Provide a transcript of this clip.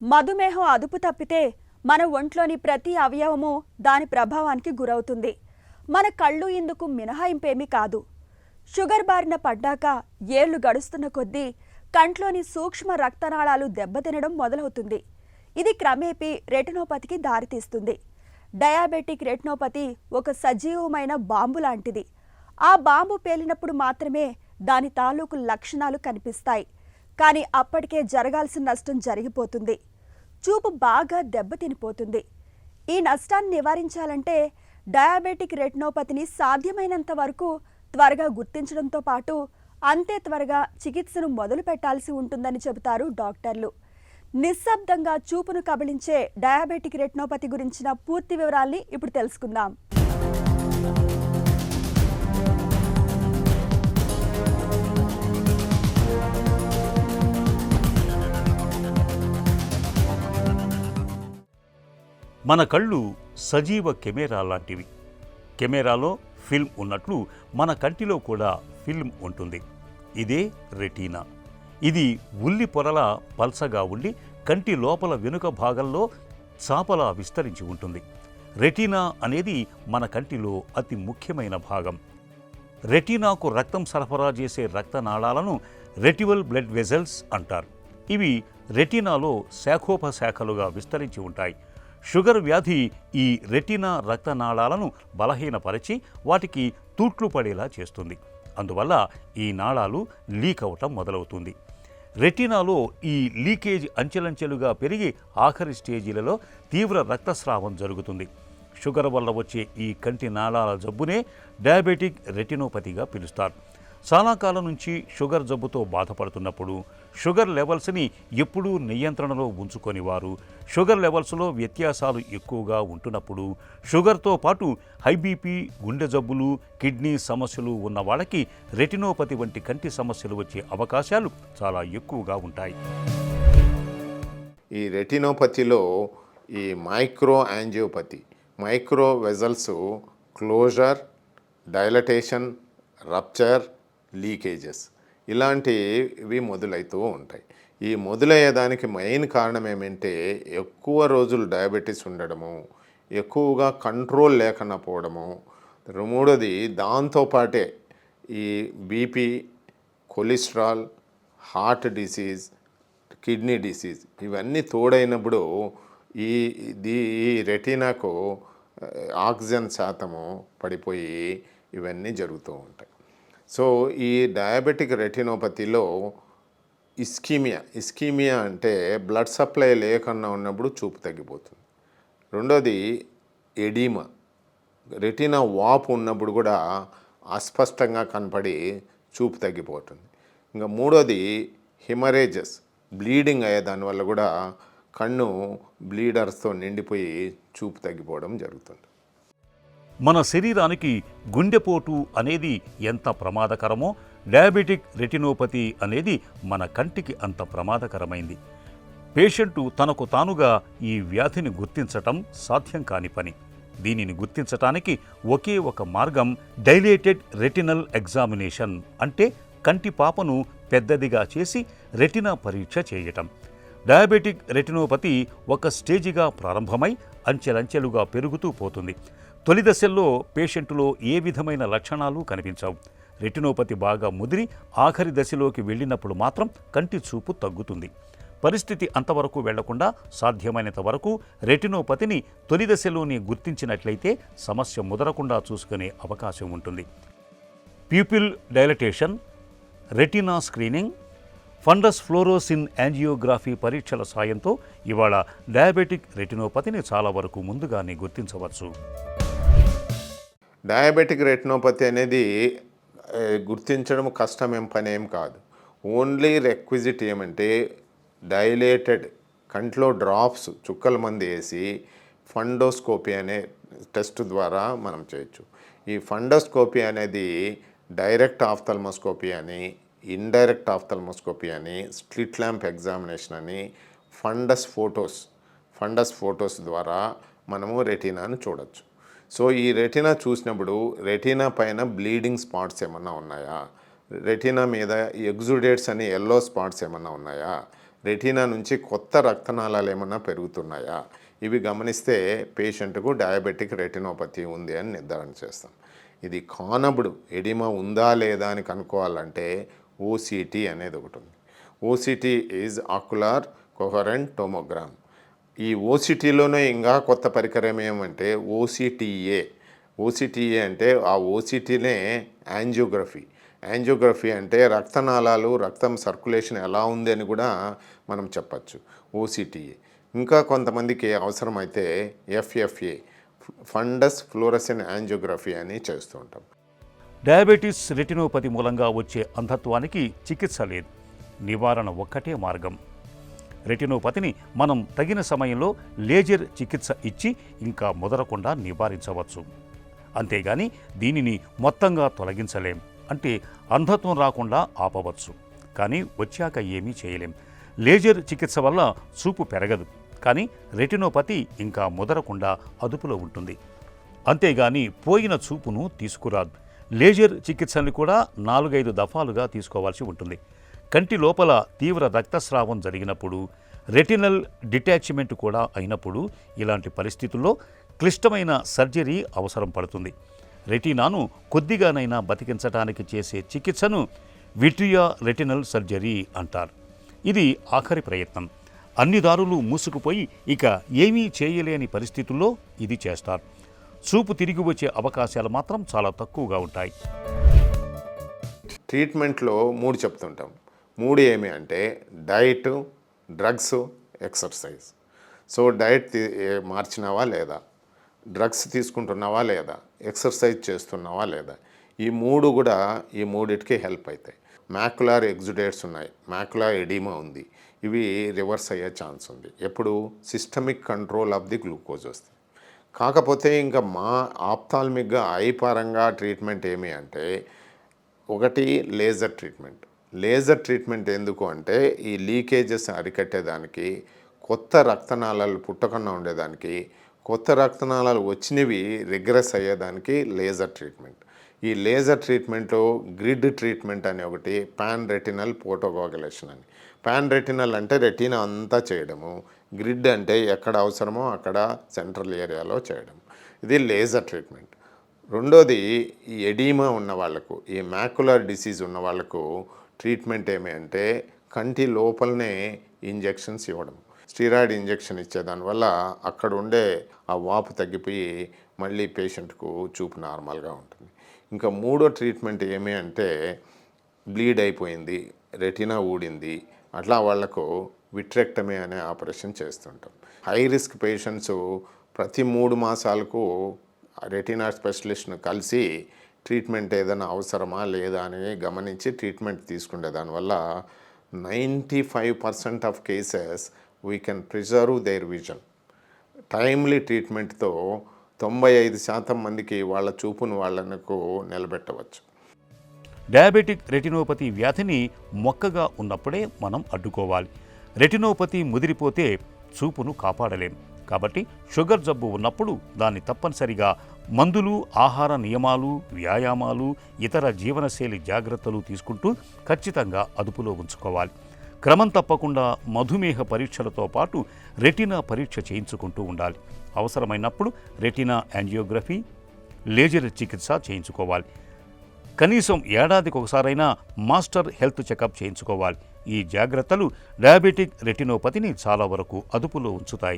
మధుమేహం అదుపు తప్పితే మన ఒంట్లోని ప్రతి అవయవము దాని ప్రభావానికి గురవుతుంది. మన కళ్ళు ఇందుకు మినహాయింపేమీ కాదు. షుగర్ బారిన పడ్డాక ఏళ్లు గడుస్తున్న కొద్దీ కంట్లోని సూక్ష్మ రక్తనాళాలు దెబ్బతినడం మొదలవుతుంది. ఇది క్రమేపీ రెటినోపతికి దారితీస్తుంది. డయాబెటిక్ రెటినోపతి ఒక సజీవమైన బాంబు లాంటిది. ఆ బాంబు పేలినప్పుడు మాత్రమే దాని తాలూకు లక్షణాలు కనిపిస్తాయి. కానీ అప్పటికే జరగాల్సిన నష్టం జరిగిపోతుంది. చూపు బాగా దెబ్బతినిపోతుంది. ఈ నష్టాన్ని నివారించాలంటే డయాబెటిక్ రెటినోపతిని సాధ్యమైనంత వరకు త్వరగా గుర్తించడంతో పాటు అంతే త్వరగా చికిత్సను మొదలు పెట్టాల్సి ఉంటుందని చెబుతారు డాక్టర్లు. నిశ్శబ్దంగా చూపును కబళించే డయాబెటిక్ రెటినోపతి గురించిన పూర్తి వివరాల్ని ఇప్పుడు తెలుసుకుందాం. మన కళ్ళు సజీవ కెమెరా లాంటివి. కెమెరాలో ఫిల్మ్ ఉన్నట్లు మన కంటిలో కూడా ఫిల్మ్ ఉంటుంది. ఇదే రెటీనా. ఇది ఉల్లి పొరల పల్సగా ఉండి కంటి లోపల వెనుక భాగంలో చాపలా విస్తరించి ఉంటుంది. రెటీనా అనేది మన కంటిలో అతి ముఖ్యమైన భాగం. రెటీనాకు రక్తం సరఫరా చేసే రక్తనాళాలను రెటివల్ బ్లడ్ వెజల్స్ అంటారు. ఇవి రెటీనాలో శాఖోపశాఖలుగా విస్తరించి ఉంటాయి. షుగర్ వ్యాధి ఈ రెటీనా రక్తనాళాలను బలహీనపరిచి వాటికి తూట్లు పడేలా చేస్తుంది. అందువల్ల ఈ నాళాలు లీక్ అవటం మొదలవుతుంది. రెటీనాలో ఈ లీకేజ్ అంచెలంచెలుగా పెరిగి ఆఖరి స్టేజీలలో తీవ్ర రక్తస్రావం జరుగుతుంది. షుగర్ వల్ల వచ్చే ఈ కంటి నాళాల జబ్బునే డయాబెటిక్ రెటినోపతిగా పిలుస్తారు. చాలా కాలం నుంచి షుగర్ జబ్బుతో బాధపడుతున్నప్పుడు షుగర్ లెవెల్స్ని ఎప్పుడూ నియంత్రణలో ఉంచుకొని వారు, షుగర్ లెవెల్స్లో వ్యత్యాసాలు ఎక్కువగా ఉంటున్నప్పుడు, షుగర్తో పాటు హై బీపీ, గుండె జబ్బులు, కిడ్నీ సమస్యలు ఉన్న వాళ్ళకి రెటినోపతి వంటి కంటి సమస్యలు వచ్చే అవకాశాలు చాలా ఎక్కువగా ఉంటాయి. ఈ రెటినోపతిలో ఈ micro angiopathy, micro vessels closure, dilatation, rupture, leakages ఇలాంటివి మొదలవుతూ ఉంటాయి. ఈ మొదలయ్యేదానికి మెయిన్ కారణం ఏమంటే ఎక్కువ రోజులు డయాబెటీస్ ఉండడము, ఎక్కువగా కంట్రోల్ లేకుండా పోవడము, మూడోది దాంతోపాటే ఈ BP, cholesterol, heart disease, kidney disease ఇవన్నీ తోడైనప్పుడు ఈ రెటీనాకు ఆక్సిజన్ శాతము పడిపోయి ఇవన్నీ జరుగుతూ ఉంటాయి. సో ఈ డయాబెటిక్ రెటినోపతిలో ఇస్కీమియా అంటే బ్లడ్ సప్లై లేకుండా ఉన్నప్పుడు చూపు తగ్గిపోతుంది. రెండోది ఎడిమా, రెటీనా వాపు ఉన్నప్పుడు కూడా అస్పష్టంగా కనపడి చూపు తగ్గిపోతుంది. ఇంకా మూడోది హిమరేజెస్, బ్లీడింగ్ అయ్యే దానివల్ల కూడా కన్ను బ్లీడర్స్తో నిండిపోయి చూపు తగ్గిపోవడం జరుగుతుంది. మన శరీరానికి గుండెపోటు అనేది ఎంత ప్రమాదకరమో డయాబెటిక్ రెటినోపతి అనేది మన కంటికి అంత ప్రమాదకరమైంది. పేషెంటు తనకు తానుగా ఈ వ్యాధిని గుర్తించటం సాధ్యం కాని పని. దీనిని గుర్తించటానికి ఒకే ఒక మార్గం డైలేటెడ్ రెటినల్ ఎగ్జామినేషన్, అంటే కంటి పాపను పెద్దదిగా చేసి రెటినా పరీక్ష చేయటం. డయాబెటిక్ రెటినోపతి ఒక స్టేజిగా ప్రారంభమై అంచెలంచెలుగా పెరుగుతూ పోతుంది. తొలి దశల్లో పేషెంటులో ఏ విధమైన లక్షణాలు కనిపించవు. రెటినోపతి బాగా ముదిరి ఆఖరి దశలోకి వెళ్ళినప్పుడు మాత్రం కంటి చూపు తగ్గుతుంది. పరిస్థితి అంతవరకు వెళ్లకుండా సాధ్యమైనంత వరకు రెటినోపతిని తొలి దశలోనే గుర్తించినట్లయితే సమస్య ముదరకుండా చూసుకునే అవకాశం ఉంటుంది. Pupil dilatation, retina screening, fundus fluorescent angiography పరీక్షల సాయంతో ఇవాళ డయాబెటిక్ రెటినోపతిని చాలా వరకు ముందుగానే గుర్తించవచ్చు. డయాబెటిక్ రెటినోపతి అనేది గుర్తించడం కష్టమేం పనేం కాదు. ఓన్లీ రెక్విజిట్ ఏమంటే డైలేటెడ్ కంట్లో డ్రాప్స్ చుక్కల మంది వేసి ఫండోస్కోపీ అనే టెస్ట్ ద్వారా మనం చేయొచ్చు. ఈ ఫండోస్కోపీ అనేది డైరెక్ట్ ఆఫ్థల్మోస్కోపీ అని, ఇండైరెక్ట్ ఆఫ్థల్మోస్కోపీ అని, స్లిట్ ల్యాంప్ ఎగ్జామినేషన్ అని, ఫండస్ ఫోటోస్ ద్వారా మనము రెటీనాను చూడొచ్చు. సో ఈ రెటీనా చూసినప్పుడు రెటీనా పైన బ్లీడింగ్ స్పాట్స్ ఏమన్నా ఉన్నాయా, రెటీనా మీద ఎగ్జుడేట్స్ అని ఎల్లో స్పాట్స్ ఏమన్నా ఉన్నాయా, రెటీనా నుంచి కొత్త రక్తనాళాలు ఏమన్నా పెరుగుతున్నాయా, ఇవి గమనిస్తే పేషెంట్కు డయాబెటిక్ రెటినోపతి ఉంది అని నిర్ధారణ చేస్తాం. ఇది కానబుడు ఎడిమా ఉందా లేదా అని కనుక్కోవాలంటే ఓసిటీ అనేది ఒకటి ఉంది. OCT is ocular coherent tomogram. ఈ ఓసిటీలోనే ఇంకా కొత్త పరికరం ఏమంటే ఓసిటీఏ. ఓసిటీఏ అంటే ఆ ఓసిటీనే యాంజియోగ్రఫీ. యాంజియోగ్రఫీ అంటే రక్తనాళాలు, రక్తం సర్క్యులేషన్ ఎలా ఉంది అని కూడా మనం చెప్పచ్చు. ఓసిటీఏ. ఇంకా కొంతమందికి అవసరమైతే ఎఫ్ఎఫ్ఏ, ఫండస్ ఫ్లోరసెంట్ యాంజియోగ్రఫీ అని చేస్తూ ఉంటాం. డయాబెటీస్ రెటినోపతి మూలంగా వచ్చే అంధత్వానికి చికిత్స లేదు, నివారణ ఒక్కటే మార్గం. రెటినోపతిని మనం తగిన సమయంలో లేజర్ చికిత్స ఇచ్చి ఇంకా ముదరకుండా నివారించవచ్చు. అంతేగాని దీనిని మొత్తంగా తొలగించలేం, అంటే అంధత్వం రాకుండా ఆపవచ్చు, కానీ వచ్చాక ఏమీ చేయలేం. లేజర్ చికిత్స వల్ల చూపు పెరగదు, కానీ రెటినోపతి ఇంకా ముదరకుండా అదుపులో ఉంటుంది. అంతేగాని పోయిన చూపును తీసుకురాదు. లేజర్ చికిత్సని కూడా 4-5 దఫాలుగా తీసుకోవాల్సి ఉంటుంది. కంటి లోపల తీవ్ర రక్తస్రావం జరిగినప్పుడు, రెటినల్ డిటాచ్మెంట్ కూడా అయినప్పుడు ఇలాంటి పరిస్థితుల్లో క్లిష్టమైన సర్జరీ అవసరం పడుతుంది. రెటీనాను కొద్దిగానైనా బతికించడానికి చేసే చికిత్సను విట్రియా రెటినల్ సర్జరీ అంటారు. ఇది ఆఖరి ప్రయత్నం. అన్ని దారులు మూసుకుపోయి ఇక ఏమీ చేయలేని పరిస్థితుల్లో ఇది చేస్తారు. చూపు తిరిగి వచ్చే అవకాశాలు మాత్రం చాలా తక్కువగా ఉంటాయి. ట్రీట్మెంట్లో 3 చెప్తుంటాం. 3 ఏమి అంటే diet, drugs, exercise. So diet మార్చినావా లేదా, డ్రగ్స్ తీసుకుంటున్నావా లేదా, ఎక్సర్సైజ్ చేస్తున్నావా లేదా, ఈ 3 కూడా ఈ 3టికి హెల్ప్ అవుతాయి. మ్యాకులార్ ఎగ్జుడేట్స్ ఉన్నాయి, మ్యాకులార్ ఎడిమా ఉంది, ఇవి రివర్స్ అయ్యే ఛాన్స్ ఉంది ఎప్పుడు systemic control of the glucose వస్తుంది. కాకపోతే ఇంకా మా ఆప్థాల్మిక్గా ఐ పరంగా ట్రీట్మెంట్ ఏమి అంటే ఒకటి లేజర్ ట్రీట్మెంట్. లేజర్ ట్రీట్మెంట్ ఎందుకు అంటే ఈ లీకేజెస్ అరికట్టేదానికి, కొత్త రక్తనాళాలు పుట్టకుండా ఉండేదానికి, కొత్త రక్తనాళాలు వచ్చినవి రిగ్రెస్ అయ్యేదానికి లేజర్ ట్రీట్మెంట్. ఈ లేజర్ ట్రీట్మెంట్లో గ్రిడ్ ట్రీట్మెంట్ అని ఒకటి, పాన్ రెటినల్ ఫోటోకోగులేషన్ అని. పాన్ రెటినల్ అంటే రెటీనా అంతా చేయడము, గ్రిడ్ అంటే ఎక్కడ అవసరమో అక్కడ సెంట్రల్ ఏరియాలో చేయడం. ఇది లేజర్ ట్రీట్మెంట్. రెండోది ఈ ఎడీమా ఉన్న వాళ్ళకు, ఈ మ్యాకులర్ డిసీజ్ ఉన్న వాళ్ళకు ట్రీట్మెంట్ ఏమి అంటే కంటి లోపలనే ఇంజెక్షన్స్ ఇవ్వడం. స్టీరాయిడ్ ఇంజెక్షన్ ఇచ్చేదానివల్ల అక్కడ ఉండే ఆ వాపు తగ్గిపోయి మళ్ళీ పేషెంట్కు చూపు నార్మల్గా ఉంటుంది. ఇంకా మూడో ట్రీట్మెంట్ ఏమి అంటే బ్లీడ్ అయిపోయింది, రెటీనా ఊడింది, అట్లా వాళ్లకు విట్రెక్టమీ అనే ఆపరేషన్ చేస్తుంటాం. హై రిస్క్ పేషెంట్స్ ప్రతి 3 మాసాలకు రెటీనా స్పెషలిస్ట్ను కలిసి ట్రీట్మెంట్ ఏదైనా అవసరమా లేదా అని గమనించి ట్రీట్మెంట్ తీసుకునే దానివల్ల 95% of cases we can preserve their vision. Timely ట్రీట్మెంట్తో 95% మందికి వాళ్ళ చూపును వాళ్ళకు నిలబెట్టవచ్చు. డయాబెటిక్ రెటినోపతి వ్యాధిని మొక్కగా ఉన్నప్పుడే మనం అడ్డుకోవాలి. రెటినోపతి ముదిరిపోతే చూపును కాపాడలేం. కాబట్టి షుగర్ జబ్బు ఉన్నప్పుడు దాన్ని తప్పనిసరిగా మందులు, ఆహార నియమాలు, వ్యాయామాలు, ఇతర జీవనశైలి జాగ్రత్తలు తీసుకుంటూ ఖచ్చితంగా అదుపులో ఉంచుకోవాలి. క్రమం తప్పకుండా మధుమేహ పరీక్షలతో పాటు రెటీనా పరీక్ష చేయించుకుంటూ ఉండాలి. అవసరమైనప్పుడు రెటీనా యాంజియోగ్రఫీ, లేజర్ చికిత్స చేయించుకోవాలి. కనీసం ఏడాదికి ఒకసారైనా మాస్టర్ హెల్త్ చెకప్ చేయించుకోవాలి. ఈ జాగ్రత్తలు డయాబెటిక్ రెటినోపతిని చాలా వరకు అదుపులో ఉంచుతాయి.